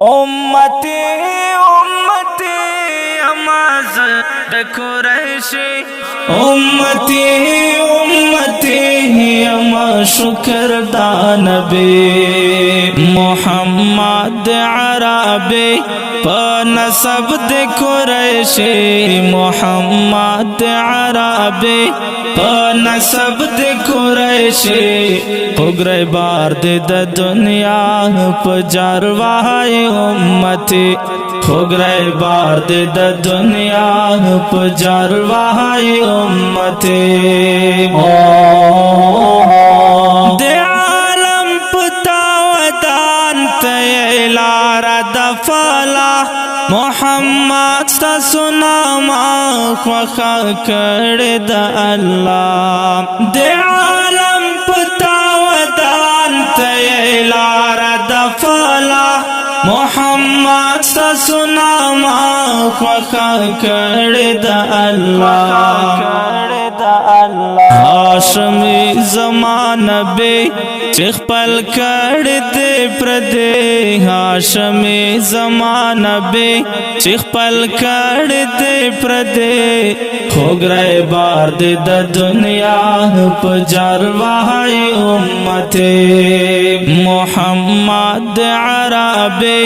उम्मती उम्मती अमाज़ कुरैशी उम्मती उम्मती अमा शुक्रदान नबी मोहम्मद अरबी नसब दे कुरैशी मोहम्मद अरबी नसब दे कुरैशी उग्रे बार दे दुनिया पजारवाए उम्मती उग्रे बार दे दुनिया पजारवाए उम्मती दे आलम पतावदान तैलारा दफला मोहम्मद सा सुनामा ख्वाखा कर द अल्लाह दे आलम पतावदान तैलारा दफला मोहम्मद सा सुनामा ख्वाखा कर द अल्लाह हाशमी ज़मान बे चिखपल कर दे प्रदे हाशमी ज़मान बे चिखपल कर दे प्रदे हो गए बार दे दुनिया पजारवाए उम्मते मोहम्मद अरबी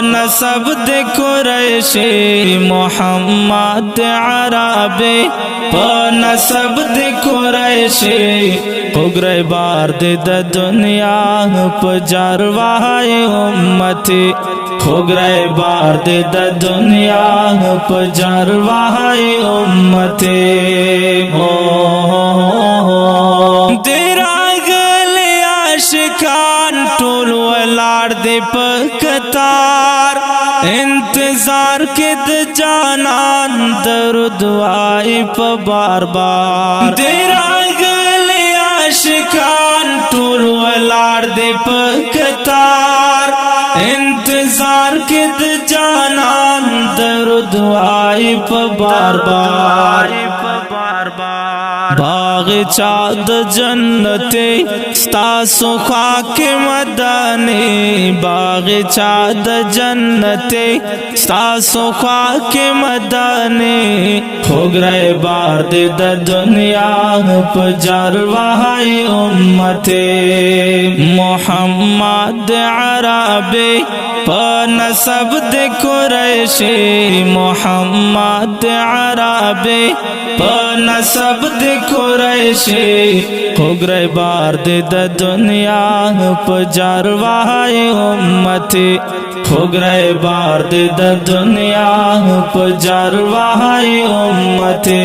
नसब दे कुरैशी मोहम्मद अरबी नसब दे कुरैशी उग्रे बार दे दुनिया पजारवाए उम्मती उग्रे बार दे दुनिया पजारवाए उम्मती तेरा गले आशिकान टोल वलाड़ दे पकतार इंतजार के जानान दर्द आए बार बार तेरा गले आशिकान टोल वलाड़ दे पकतार इंतजार के जानान दर्द आए बार बार बाग चाद जन्नते स्तासो खाके मदाने बाग चाद जन्नते स्तासो खाके मदाने हो गए बार दे दुनिया पजारवाए उम्मते मोहम्मद अरबी नसब दे कुरैशी मोहम्मद अरबी नसब दे कुरैशी उग्रे बार दे दुनिया पजारवाए उम्मती उग्रे बार दे दुनिया पजारवाए उम्मती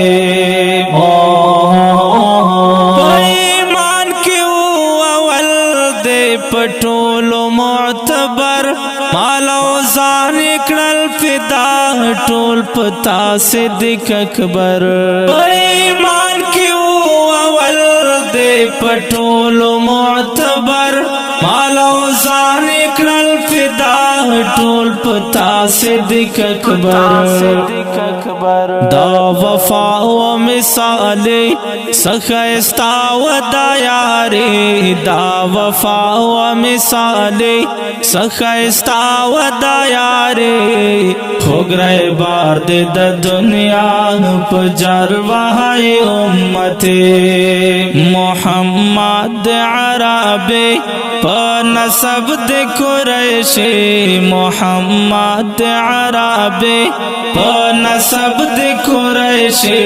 ईमान के अवल दे पटोलो मोतबर मालो जान इकड़ल फिदा टोल पता सिद्दीक अकबर ईमान की अवल दे पटोलो मोतबर मालो जान इकड़ल फिदा टोल पता सिद्दीक अकबर दा वफा व मिसाले सखस्ता व दयारे दा वफा व मिसाले सखस्ता व दयारे हो गए बार दे दुनिया पजारवाए उम्मते मोहम्मद अरबी नसब दे कुरैशी मोहम्मद अरबी नसब दे कुरैशी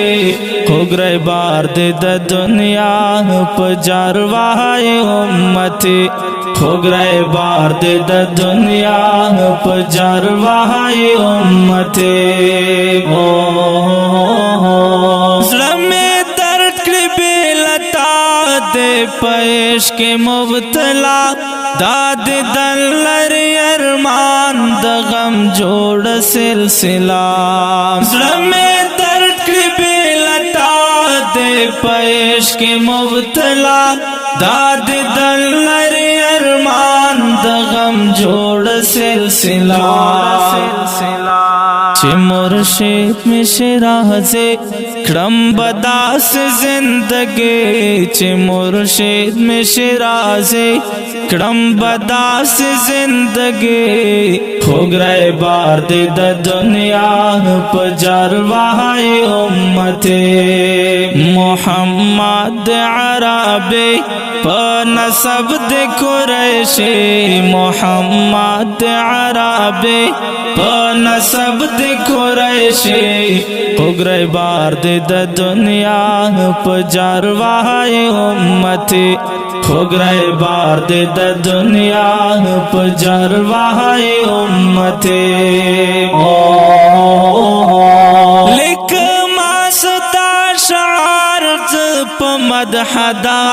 हो गए बार दे दुनिया पजारवाए उम्मती हो गए बार दे दुनिया पजारवाए उम्मती में दर्द की बेलता दे पेश के मुबतला दाद दल्लर अरमान दगम जोड़ सिलसिला में दर्द की बेलता दे पेश के मुबतला दाद दल्लर अरमान दगम जोड़ सिलसिला चे मुर्शिद में शिराज़े क्रम बदास जिंदगी चे मुर्शिद में शिराज़े کړم بداس زندگی خوګره بار دې د دنیا په جروای امت محمد عربی په نسب د قریشی محمد عربی په نسب د قریشی خوګره بار دې د دنیا په جروای امت خوګره بار دې د دنیا په جروای امت لیک ما ستا شعار په مدح دا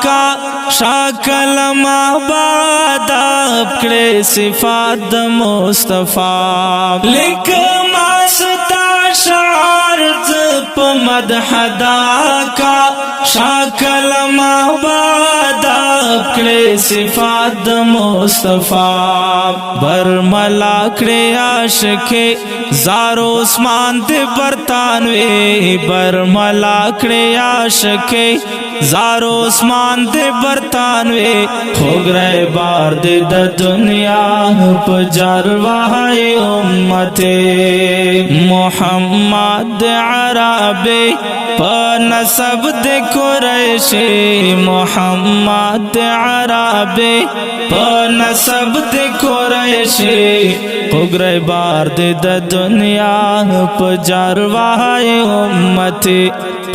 کا شاکل ما بعد کړې صفات د مصطفی لیک ما ستا شعار په مدح دا کا شاکل ما بعد کړې صفات د مصطفی برملا کړې عاشق زارو اسمان دې برتانوي برملا کړې عاشق زارو اسمان دې برتانوي خوګره بار دې د دنیا په جروای امت محمد عربی په نسب د قریشی محمد عربی په نسب د قریشی خوګره بار دې د دنیا په جروای امت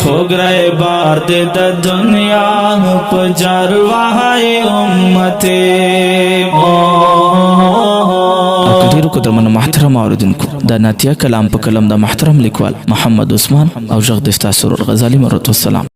خوګره بار دې د دنیا په جروای امت ډیرو قدرمنو محترم اوریدونکو دا ناتیه کلام په کلم د محترم لیکوال محمد عثمان او ژغ د استاد سرور غزالی مرحمت والسلام